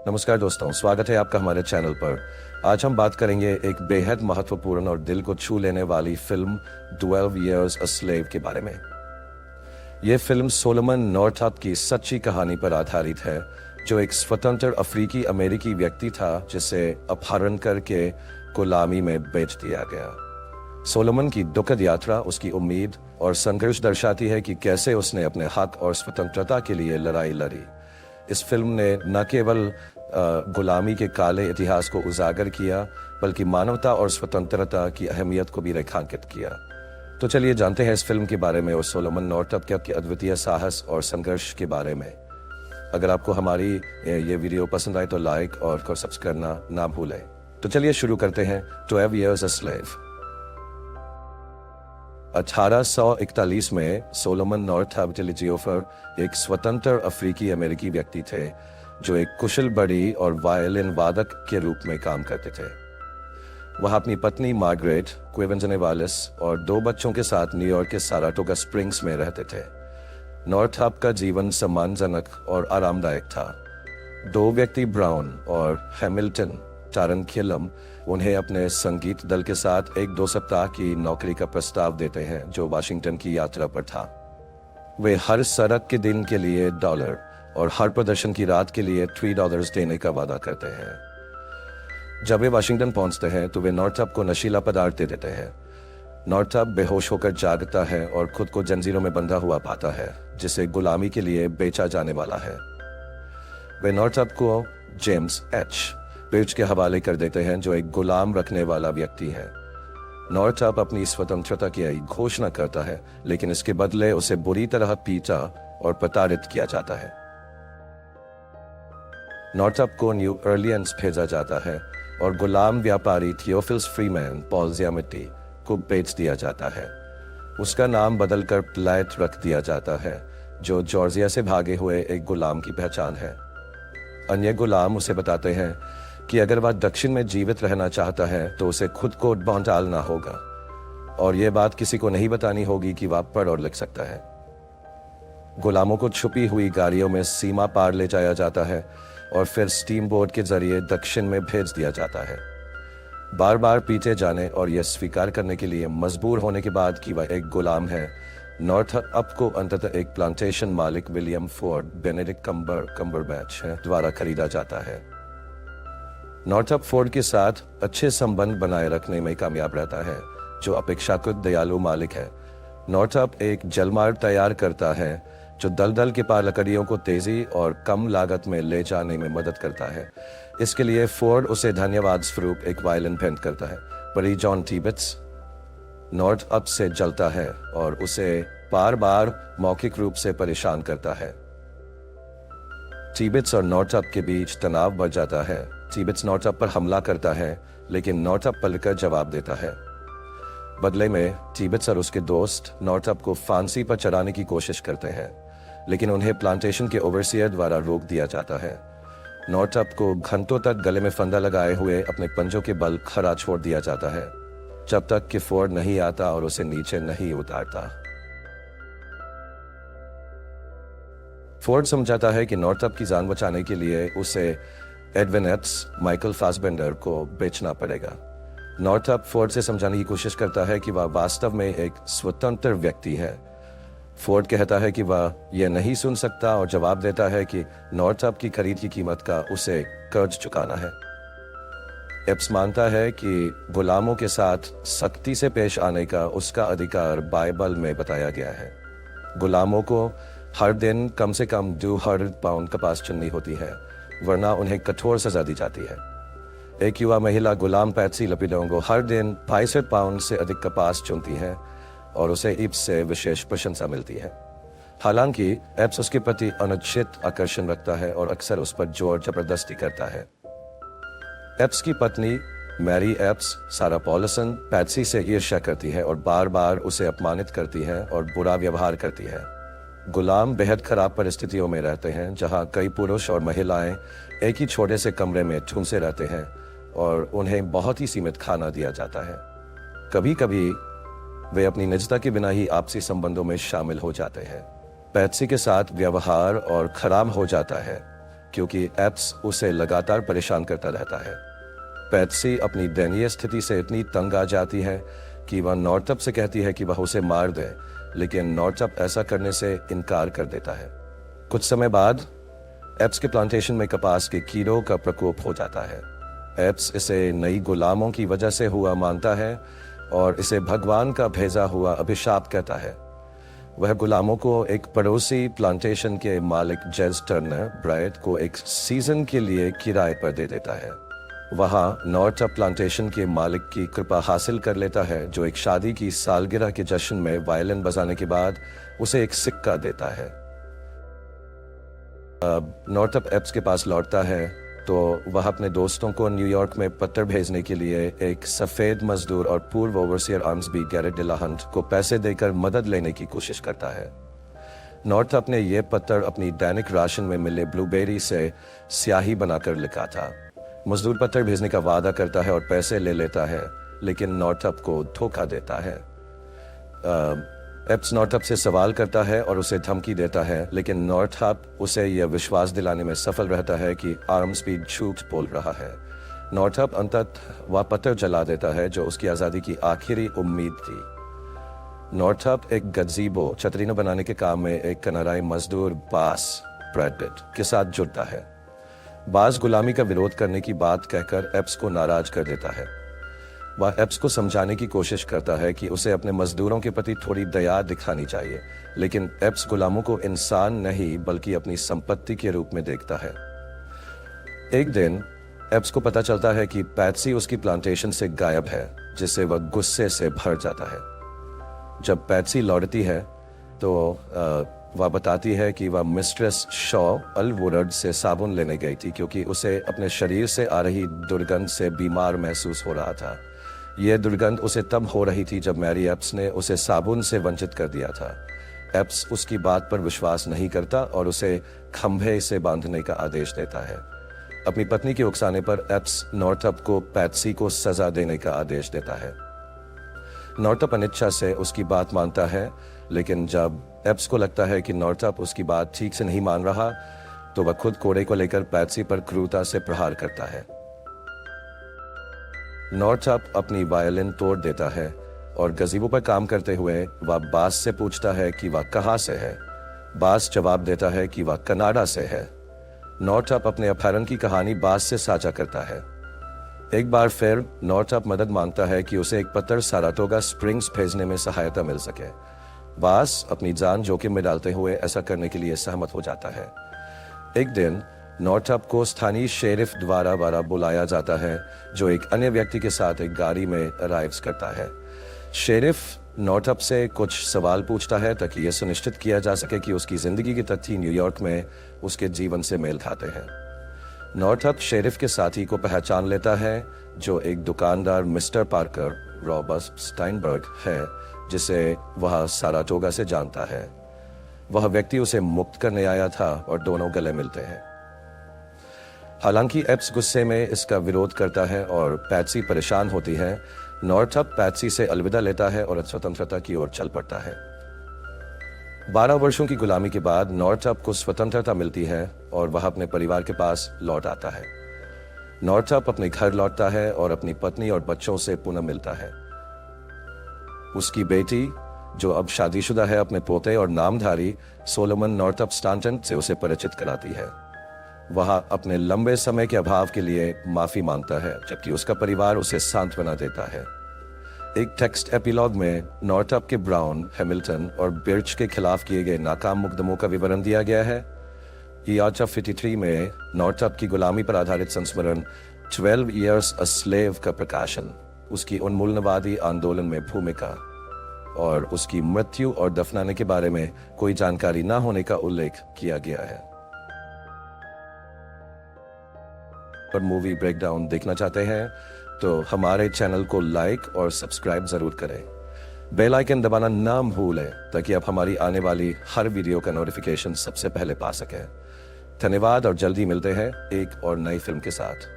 नमस्कार दोस्तों, स्वागत है आपका हमारे चैनल पर। आज हम बात करेंगे एक बेहद महत्वपूर्ण और दिल को छू लेने वाली फिल्म 12 Years a Slave के बारे में। यह फिल्म सोलोमन नॉर्थअप की सच्ची कहानी पर आधारित है, जो एक स्वतंत्र अफ्रीकी अमेरिकी व्यक्ति था जिसे अपहरण करके गुलामी में बेच दिया गया। सोलोमन की दुखद यात्रा उसकी उम्मीद और संघर्ष दर्शाती है कि कैसे उसने अपने हक और स्वतंत्रता के लिए लड़ाई लड़ी। इस फिल्म ने न केवल गुलामी के काले इतिहास को उजागर किया, बल्कि मानवता और स्वतंत्रता की अहमियत को भी रेखांकित किया। तो चलिए जानते हैं इस फिल्म के बारे में और सोलोमन नॉर्थअप के अद्वितीय साहस और संघर्ष के बारे में। अगर आपको हमारी ये वीडियो पसंद आए तो लाइक और सब्सक्राइब करना ना भूलें। तो चलिए शुरू करते हैं 12 Years a Slave। 1841 में सोलोमन नॉर्थअप टिलिजियोफर एक स्वतंत्र अफ्रीकी अमेरिकी व्यक्ति थे जो एक कुशल बड़ी और वायलिन वादक के रूप में काम करते थे। वह अपनी पत्नी मार्गरेट क्वेवेंजनेवालिस और 2 बच्चों के साथ न्यूयॉर्क के साराटोगा स्प्रिंग्स में रहते थे। नॉर्थअप का जीवन सम्मानजनक और आरामदायक था। 2 व्यक्ति ब्राउन और हैमिल्टन टारनखिलम उन्हें अपने संगीत दल के साथ 1-2 सप्ताह की नौकरी का प्रस्ताव देते हैं जो वाशिंगटन की यात्रा पर था। वे हर सड़क के दिन के लिए $1 और हर प्रदर्शन की रात के लिए $3 देने का वादा करते हैं। जब वे वाशिंगटन पहुंचते हैं तो वे नॉर्थअप को नशीला पदार्थ दे देते हैं। नॉर्थअप बेहोश होकर जागता है और खुद को जंजीरों में बंधा हुआ पाता है, जिसे गुलामी के लिए बेचा जाने वाला है। वे नॉर्थअप को जेम्स एच पेज के हवाले कर देते हैं, जो एक गुलाम रखने वाला व्यक्ति है। नॉर्थअप अपनी स्वतंत्रता की घोषणा करता है, लेकिन इसके बदले उसे बुरी तरह पीटा और प्रताड़ित किया जाता है। नॉर्थअप को न्यू ऑरलियंस भेजा जाता है और गुलाम व्यापारी थियोफिल्स फ्रीमैन पॉल्जियामिटी को बेच दिया जाता है। उसका नाम बदलकर प्लैट रख दिया जाता है, जो जॉर्जिया से भागे हुए एक गुलाम की पहचान है। अन्य गुलाम उसे बताते हैं कि अगर वह दक्षिण में जीवित रहना चाहता है तो उसे खुद को डालना होगा और यह बात किसी को नहीं बतानी होगी कि वह पढ़ और लिख सकता है। गुलामों को छुपी हुई गाड़ियों में सीमा पार ले जाया जाता है और फिर स्टीम बोट के जरिए दक्षिण में भेज दिया जाता है। बार बार पीटे जाने और यह स्वीकार करने के लिए मजबूर होने के बाद कि वह एक गुलाम है, नॉर्थअप को अंततः एक प्लांटेशन मालिक विलियम फोर्ड बेनेडिक्ट कम्बरबैच द्वारा खरीदा जाता है। नॉर्थअप फोर्ड के साथ अच्छे संबंध बनाए रखने में कामयाब रहता है, जो अपेक्षाकृत दयालु मालिक है। नॉर्थअप एक जलमार्ग तैयार करता है जो दलदल के पार लकड़ियों को तेजी और कम लागत में ले जाने में मदद करता है। इसके लिए फोर्ड उसे धन्यवाद स्वरूप एक वायलिन भेंट करता है। परी जॉन टिबेट्स नॉर्थअप से जलता है और उसे बार बार मौखिक रूप से परेशान करता है। टिबेट्स और नॉर्थअप के बीच तनाव बढ़ जाता है। टिबेट्स नॉर्थअप पर हमला करता है, लेकिन नॉर्थअप पलटकर जवाब देता है। बदले में टिबेट्स और उसके दोस्त नॉर्थअप को फांसी पर चढ़ाने की कोशिश करते हैं, लेकिन उन्हें प्लांटेशन के ओवरसियर द्वारा रोक दिया जाता है। नॉर्थअप को घंटों तक गले में फंदा लगाए हुए अपने पंजों के बल खड़ा छोड़ दिया जाता है, जब तक कि फोर्ड नहीं आता और उसे नीचे नहीं उतारता। फोर्ड समझाता है कि नॉर्थअप की जान बचाने के लिए उसे एडविन एप्स माइकल फासबेंडर को बेचना पड़ेगा। नॉर्थअप फोर्ड से समझाने की कोशिश करता है कि वह वास्तव में एक स्वतंत्र व्यक्ति है। फोर्ड कहता है कि वह यह नहीं सुन सकता और जवाब देता है कि नॉर्थअप की खरीद की कीमत का उसे कर्ज चुकाना है। एप्स मानता है कि गुलामों के साथ सख्ती से पेश आने का उसका अधिकार बाइबल में बताया गया है। गुलामों को हर दिन कम से कम 200 पाउंड कपास चुननी होती है, वरना उन्हें कठोर सजा दी जाती है। एक युवा महिला गुलाम पैट्सी लपिडोंगो हर दिन 62 पाउंड से अधिक कपास चुनती है और उसे एप्स से विशेष प्रशंसा मिलती है। हालांकि एप्स उसके प्रति अनुचित आकर्षण रखता है और अक्सर उस पर जोर जबरदस्ती करता है। एप्स की पत्नी मैरी एप्स सारा पॉलिसन पैट्सी से ईर्ष्या करती है और बार बार उसे अपमानित करती है और बुरा व्यवहार करती है। गुलाम बेहद खराब परिस्थितियों में रहते हैं, जहां कई पुरुष और महिलाएं एक ही छोटे से कमरे में ठूंसे रहते हैं और उन्हें बहुत ही सीमित खाना दिया जाता है। कभी कभी वे अपनी निजता के बिना ही आपसी संबंधों में शामिल हो जाते हैं। पैट्सी के साथ व्यवहार और खराब हो जाता है। क्योंकि एप्स उसे लगातार परेशान करता रहता है। पैट्सी अपनी दयनीय स्थिति से इतनी तंग आ जाती है कि वह नॉर्थअप से कहती है कि वह उसे मार दे, लेकिन नॉर्थअप ऐसा करने से इनकार कर देता है। कुछ समय बाद एप्स के प्लांटेशन में कपास के कीड़ों का प्रकोप हो जाता है। एप्स इसे नई गुलामों की वजह से हुआ मानता है और इसे भगवान का भेजा हुआ अभिशाप कहता है। वह गुलामों को एक पड़ोसी प्लांटेशन के मालिक जेज टर्नर ब्राइट को एक सीजन के लिए किराए पर दे देता है। वहाँ नॉर्थअप प्लांटेशन के मालिक की कृपा हासिल कर लेता है, जो एक शादी की सालगिरह के जश्न में वायलिन बजाने के बाद उसे एक सिक्का देता है। नॉर्थअप एप्स के पास लौटता है तो वह अपने दोस्तों को न्यूयॉर्क में पत्र भेजने के लिए एक सफ़ेद मजदूर और पूर्व ओवरसियर आर्म्सबी गैरेट डिलाहंट को पैसे देकर मदद लेने की कोशिश करता है। नॉर्थअप ने यह पत्र अपनी दैनिक राशन में मिले ब्लूबेरी से स्याही बनाकर लिखा था। मजदूर पत्र भेजने का वादा करता है और पैसे ले लेता है, लेकिन नॉर्थअप को धोखा देता है। एप्स नॉर्थअप से सवाल करता है और उसे धमकी देता है, लेकिन नॉर्थअप उसे यह विश्वास दिलाने में सफल रहता है कि आर्म्सबी झूठ बोल रहा है। नॉर्थअप अंततः वह पत्र जला देता है जो उसकी आज़ादी की आखिरी उम्मीद थी। नॉर्थअप एक गज़ीबो छतरी न बनाने के काम में एक कनाडाई मजदूर बास ब्रैड पिट के साथ जुड़ता है। बास गुलामी का विरोध करने की बात कहकर एप्स को नाराज कर देता है। वह एप्स को समझाने की कोशिश करता है कि उसे अपने मजदूरों के प्रति थोड़ी दया दिखानी चाहिए, लेकिन एप्स गुलामों को इंसान नहीं बल्कि अपनी संपत्ति के रूप में देखता है। एक दिन एप्स को पता चलता है कि पैट्सी उसकी प्लांटेशन से गायब है, जिससे वह गुस्से से भर जाता है। जब पैट्सी लौटती है तो वह बताती है कि वह मिस्ट्रेस शॉ अलवुड से साबुन लेने गई थी, क्योंकि उसे अपने शरीर से आ रही दुर्गंध से बीमार महसूस हो रहा था। यह दुर्गंध उसे तब हो रही थी जब मैरी एप्स ने उसे साबुन से वंचित कर दिया था। एप्स उसकी बात पर विश्वास नहीं करता और उसे खंभे से बांधने का आदेश देता है। अपनी पत्नी के उकसाने पर एप्स नॉर्थअप को पैट्सी को सजा देने का आदेश देता है। नॉर्थअप अनिच्छा से उसकी बात मानता है, लेकिन जब एप्स को लगता है कि नॉर्थअप उसकी बात ठीक से नहीं मान रहा, तो वह खुद कोड़े को लेकर पैट्सी पर क्रूरता से प्रहार करता है। नॉर्थअप अपनी वायलिन तोड़ देता है और गज़ीबो पर काम करते हुए वह बास से पूछता है कि वह कहाँ से है। बास जवाब देता है कि वह कनाडा से है। नॉर्थअप अपने अपहरण की कहानी बास से साझा करता है। एक बार फिर नॉर्थअप मदद मांगता है कि उसे एक पत्र साराटोगा स्प्रिंग्स भेजने में सहायता मिल सके। बास अपनी जान जोखिम में डालते हुए ऐसा करने के लिए सहमत हो जाता है। एक दिन नॉर्थअप को स्थानीय शेरिफ द्वारा बुलाया जाता है, जो एक अन्य व्यक्ति के साथ एक गाड़ी में अराइव्स करता है। शेरिफ नॉर्थअप से कुछ सवाल पूछता है ताकि यह सुनिश्चित किया जा सके कि उसकी जिंदगी के तथ्य न्यूयॉर्क में उसके जीवन से मेल खाते हैं। नॉर्थअप शेरिफ के साथी को पहचान लेता है, जो एक दुकानदार मिस्टर पार्कर रॉबर्ट स्टाइनबर्ग है, जिसे वह साराटोगा से जानता है। वह व्यक्ति उसे मुक्त करने आया था और दोनों गले मिलते हैं। हालांकि एप्स गुस्से में इसका विरोध करता है और पैट्सी परेशान होती है। नॉर्थअप पैट्सी से अलविदा लेता है और स्वतंत्रता की ओर चल पड़ता है। 12 वर्षों की गुलामी के बाद नॉर्थअप को स्वतंत्रता मिलती है और वह अपने परिवार के पास लौट आता है। नॉर्थअप अपने घर लौटता है और अपनी पत्नी और बच्चों से पुनः मिलता है। उसकी बेटी, जो अब शादीशुदा है, अपने पोते और नामधारी सोलोमन नॉर्थअप स्टांटन से उसे परिचित कराती है। वह अपने लंबे समय के अभाव के लिए माफी मांगता है, जबकि उसका परिवार उसे सांत्वना देता है। एक टेक्स्ट एपिलॉग में नॉर्थअप के ब्राउन, हैमिल्टन और बिर्च के खिलाफ किए गए नाकाम मुकदमों का विवरण दिया गया है। ईआर 53 में नॉर्थअप की गुलामी पर आधारित संस्मरण 12 Years a Slave का प्रकाशन, उसकी उन्मूलनवादी आंदोलन में भूमिका और उसकी मृत्यु और दफनाने के बारे में कोई जानकारी न होने का उल्लेख किया गया है। पर मूवी ब्रेकडाउन देखना चाहते हैं तो हमारे चैनल को लाइक और सब्सक्राइब जरूर करें। बेल आइकन दबाना ना भूलें ताकि आप हमारी आने वाली हर वीडियो का नोटिफिकेशन सबसे पहले पा सकें। धन्यवाद और जल्दी मिलते हैं एक और नई फिल्म के साथ।